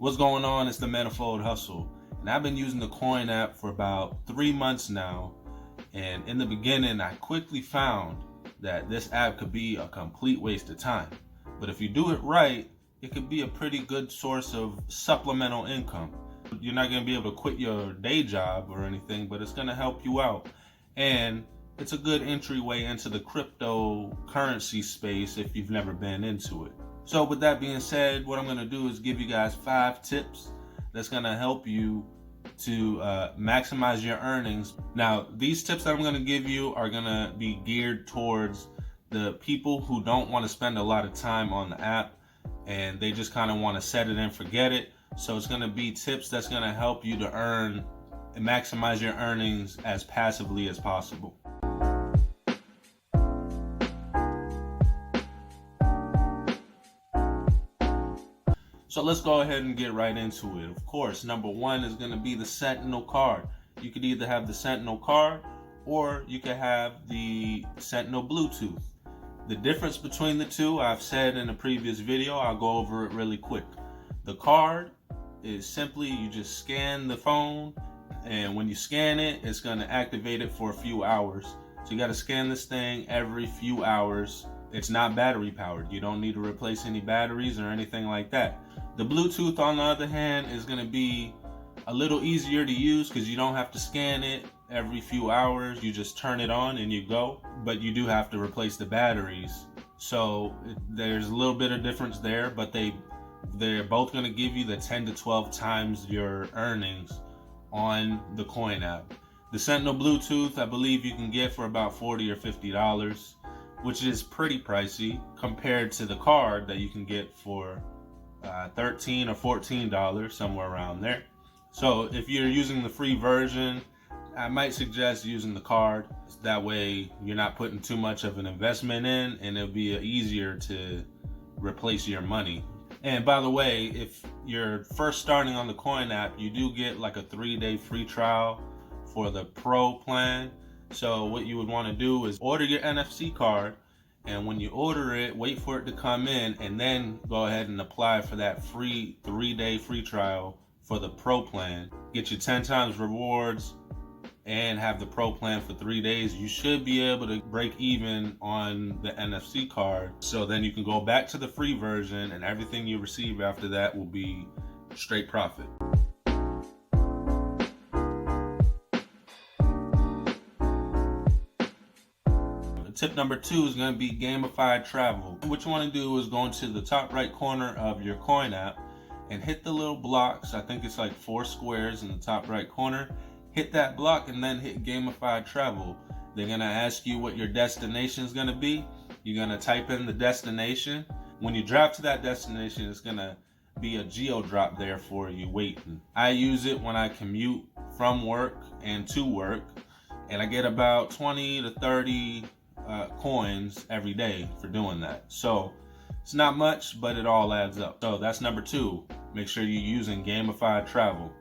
What's going on? It's the Manifold Hustle, and I've been using the Coin app for about 3 months now. And in the beginning, I quickly found that this app could be a complete waste of time. But if you do it right, it could be a pretty good source of supplemental income. You're not going to be able to quit your day job or anything, but it's going to help you out. And it's a good entryway into the cryptocurrency space if you've never been into it. So with that being said, what I'm going to do is give you guys 5 tips that's going to help you to maximize your earnings. Now, these tips that I'm going to give you are going to be geared towards the people who don't want to spend a lot of time on the app and they just kind of want to set it and forget it. So it's going to be tips that's going to help you to earn and maximize your earnings as passively as possible. So let's go ahead and get right into it. Of course, number 1 is going to be the Sentinel card. You could either have the Sentinel card or you could have the Sentinel Bluetooth. The difference between the two, I've said in a previous video. I'll go over it really quick. The card is simply you just scan the phone, and when you scan it, it's going to activate it for a few hours. So you got to scan this thing every few hours. It's not battery powered. You don't need to replace any batteries or anything like that. The Bluetooth, on the other hand, is going to be a little easier to use because you don't have to scan it every few hours. You just turn it on and you go, but you do have to replace the batteries. So there's a little bit of difference there, but they're both going to give you the 10 to 12 times your earnings on the Coin app. The Sentinel Bluetooth, I believe you can get for about $40 or $50, which is pretty pricey compared to the card that you can get for $13 or $14, somewhere around there. So if you're using the free version, I might suggest using the card. That way you're not putting too much of an investment in, and it'll be easier to replace your money. And by the way, if you're first starting on the Coin app, you do get like a 3-day free trial for the Pro plan. So what you would want to do is order your NFC card, and when you order it, wait for it to come in, and then go ahead and apply for that free 3-day free trial for the Pro plan. Get your 10 times rewards and have the Pro plan for 3 days. You should be able to break even on the NFC card. So then you can go back to the free version, and everything you receive after that will be straight profit. Tip number 2 is going to be gamified travel. What you want to do is go into the top right corner of your Coin app and hit the little blocks. I think it's like 4 squares in the top right corner. Hit that block and then hit gamified travel. They're going to ask you what your destination is going to be. You're going to type in the destination. When you drive to that destination, it's going to be a geo drop there for you waiting. I use it when I commute from work and to work, and I get about 20 to 30 coins every day for doing that. So it's not much, but it all adds up. So that's number 2. Make sure you're using gamified travel.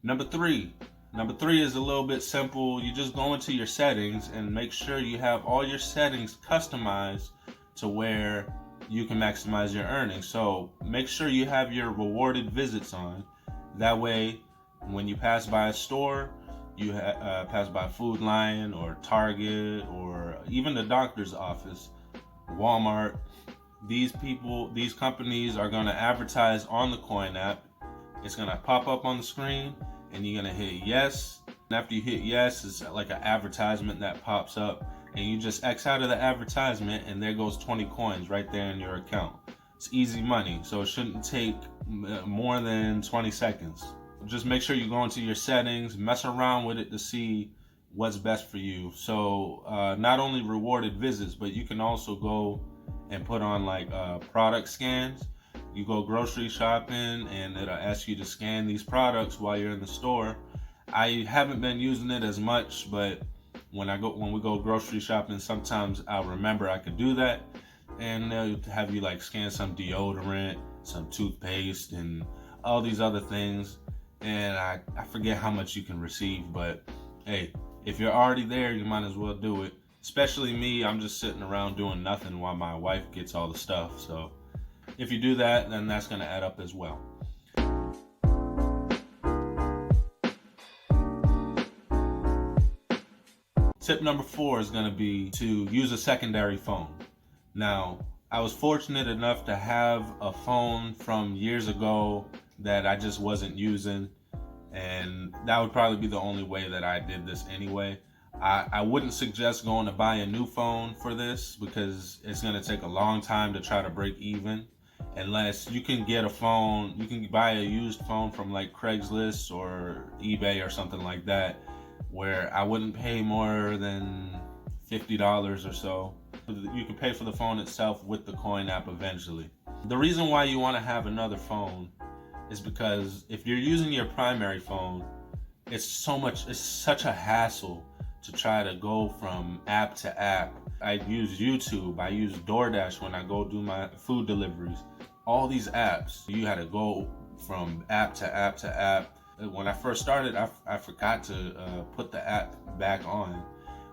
Number three is a little bit simple. You just go into your settings and make sure you have all your settings customized to where you can maximize your earnings. So make sure you have your rewarded visits on. That way, when you pass by a store, you pass by Food Lion or Target or even the doctor's office, Walmart, these companies are going to advertise on the Coin app. It's going to pop up on the screen and you're going to hit yes. And after you hit yes, it's like an advertisement that pops up, and you just X out of the advertisement, and there goes 20 coins right there in your account. It's easy money, so it shouldn't take more than 20 seconds. Just make sure you go into your settings, mess around with it to see what's best for you. So not only rewarded visits, but you can also go and put on like product scans. You go grocery shopping and it'll ask you to scan these products while you're in the store. I haven't been using it as much, but when we go grocery shopping, sometimes I'll remember I could do that. And they'll have you like scan some deodorant, some toothpaste, and all these other things. And I forget how much you can receive, but hey, if you're already there, you might as well do it. Especially me, I'm just sitting around doing nothing while my wife gets all the stuff. So if you do that, then that's going to add up as well. Tip number 4 is going to be to use a secondary phone. Now, I was fortunate enough to have a phone from years ago that I just wasn't using, and that would probably be the only way that I did this anyway. I wouldn't suggest going to buy a new phone for this because it's going to take a long time to try to break even, unless you can get a phone, you can buy a used phone from like Craigslist or eBay or something like that, where I wouldn't pay more than $50 or so. You can pay for the phone itself with the Coin app eventually. The reason why you want to have another phone is because if you're using your primary phone, it's such a hassle to try to go from app to app. I use YouTube, I use DoorDash when I go do my food deliveries. All these apps, you had to go from app to app to app. When I first started, I forgot to put the app back on.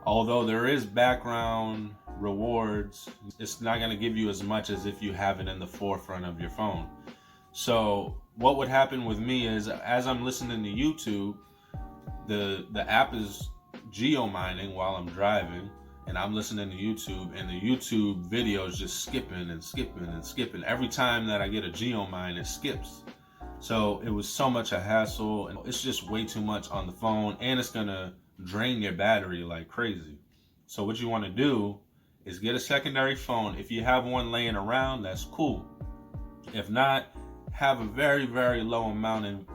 Although there is background rewards, it's not going to give you as much as if you have it in the forefront of your phone. So what would happen with me is, as I'm listening to YouTube, the app is geo mining while I'm driving, and I'm listening to YouTube, and the YouTube video is just skipping and skipping and skipping. Every time that I get a geo mine, it skips. So it was so much a hassle, and it's just way too much on the phone, and it's gonna drain your battery like crazy. So what you want to do is get a secondary phone. If you have one laying around, that's cool. If not, have a very, very low amount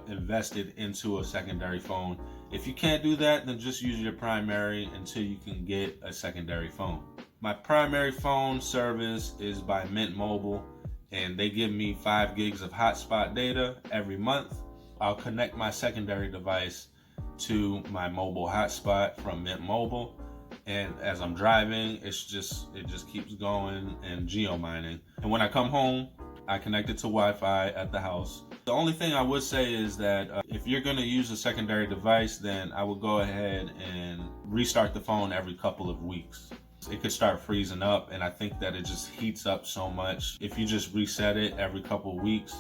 invested into a secondary phone. If you can't do that, then just use your primary until you can get a secondary phone. My primary phone service is by Mint Mobile, and they give me 5 gigs of hotspot data every month. I'll connect my secondary device to my mobile hotspot from Mint Mobile, and as I'm driving, it just keeps going and geo mining. And when I come home, I connect it to Wi-Fi at the house. The only thing I would say is that if you're going to use a secondary device, then I would go ahead and restart the phone every couple of weeks. It could start freezing up, and I think that it just heats up so much. If you just reset it every couple of weeks,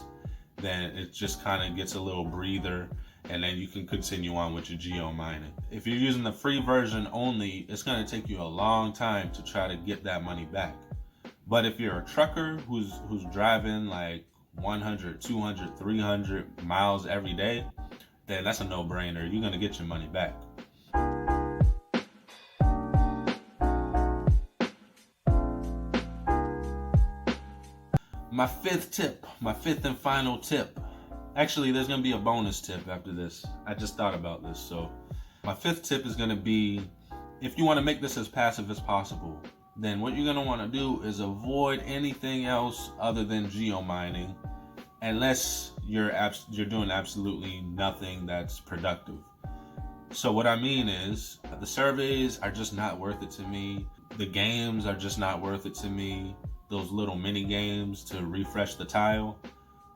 then it just kind of gets a little breather, and then you can continue on with your geo mining. If you're using the free version only, it's going to take you a long time to try to get that money back. But if you're a trucker who's driving like 100, 200, 300 miles every day, then that's a no-brainer. You're going to get your money back. My fifth and final tip. Actually, there's going to be a bonus tip after this. I just thought about this. So my 5th tip is going to be, if you want to make this as passive as possible, then what you're going to want to do is avoid anything else other than geo mining, unless you're doing absolutely nothing that's productive. So what I mean is, the surveys are just not worth it to me. The games are just not worth it to me. Those little mini games to refresh the tile,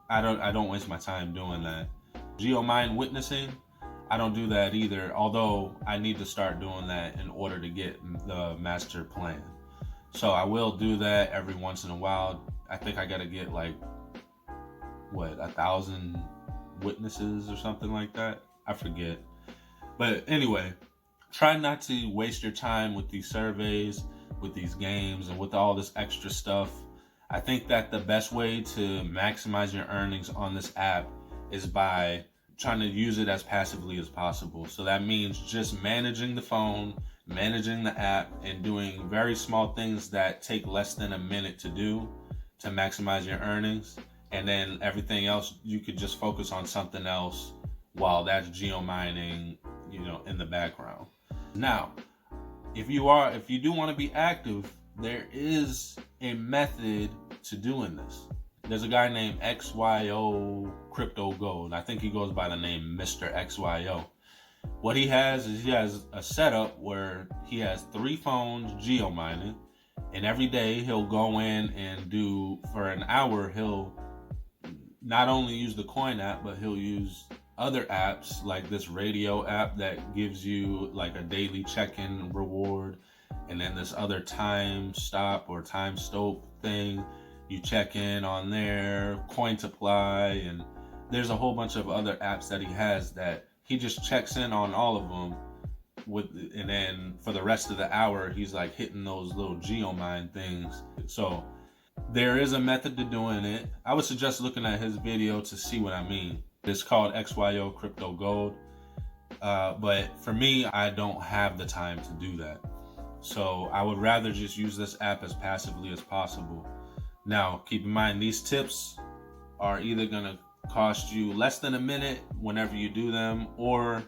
I don't waste my time doing that. Geomine witnessing, I don't do that either, although I need to start doing that in order to get the master plan. So I will do that every once in a while. I think I gotta get like 1,000 witnesses or something like that. I forget. But anyway, try not to waste your time with these surveys, with these games, and with all this extra stuff. I think that the best way to maximize your earnings on this app is by trying to use it as passively as possible. So that means just managing the phone, managing the app, and doing very small things that take less than a minute to do to maximize your earnings. And then everything else, you could just focus on something else while that's geomining, in the background. Now, if you do want to be active, there is a method to doing this. There's a guy named XYO Crypto Gold. I think he goes by the name Mr. XYO. What he has is he has a setup where he has 3 phones geomining, and every day he'll go in and do, for an hour, he'll not only use the Coin app, but he'll use other apps like this radio app that gives you like a daily check-in reward. and then this other time stop or time stop thing, you check in on there, Cointoply, and there's a whole bunch of other apps that he has that he just checks in on all of them and then for the rest of the hour he's like hitting those little geomine things. So there is a method to doing it. I would suggest looking at his video to see what I mean. It's called XYO Crypto Gold. But for me, I don't have the time to do that. So I would rather just use this app as passively as possible. Now, keep in mind, these tips are either going to cost you less than a minute whenever you do them, or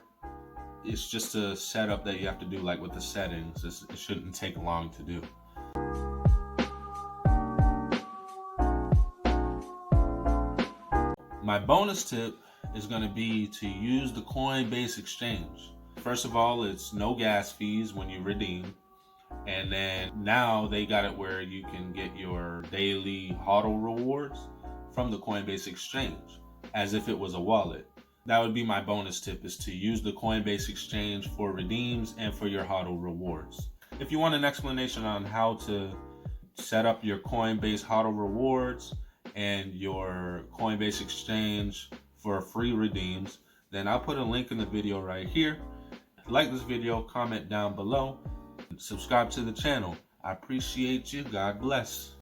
it's just a setup that you have to do, like with the settings. It shouldn't take long to do. My bonus tip is going to be to use the Coinbase exchange. First of all, it's no gas fees when you redeem. And then now they got it where you can get your daily HODL rewards from the Coinbase exchange as if it was a wallet. That would be my bonus tip, is to use the Coinbase exchange for redeems and for your HODL rewards. If you want an explanation on how to set up your Coinbase HODL rewards and your Coinbase exchange for free redeems, then I'll put a link in the video right here. Like this video, comment down below, subscribe to the channel. I appreciate you. God bless.